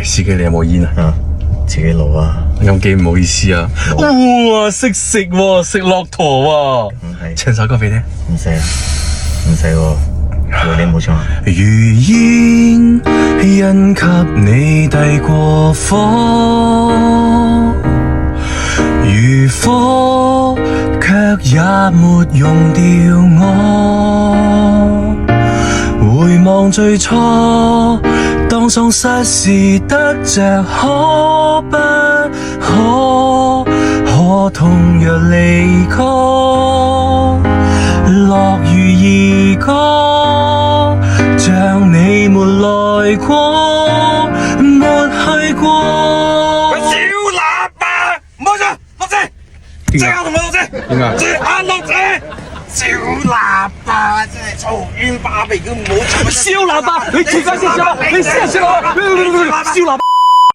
司機你有冇煙啊？啊，自己攞啊。咁幾唔好意思啊！哇，識食喎，食駱駝喎，係唱首歌俾你。唔使啊，唔使喎，有你冇唱啊。如煙因給你遞過火，如火卻也沒用掉我。回望最初，當喪失時得着，可不可？可同樣離歌，樂如兒歌，像你沒來過，沒去過。小喇叭，唔好咗，落車，即刻同我落車。點解？即刻落車。小喇叭真係嘈冤巴閉，都唔好嘈。燒喇叭，你停翻先，燒喇叭，你燒喇叭。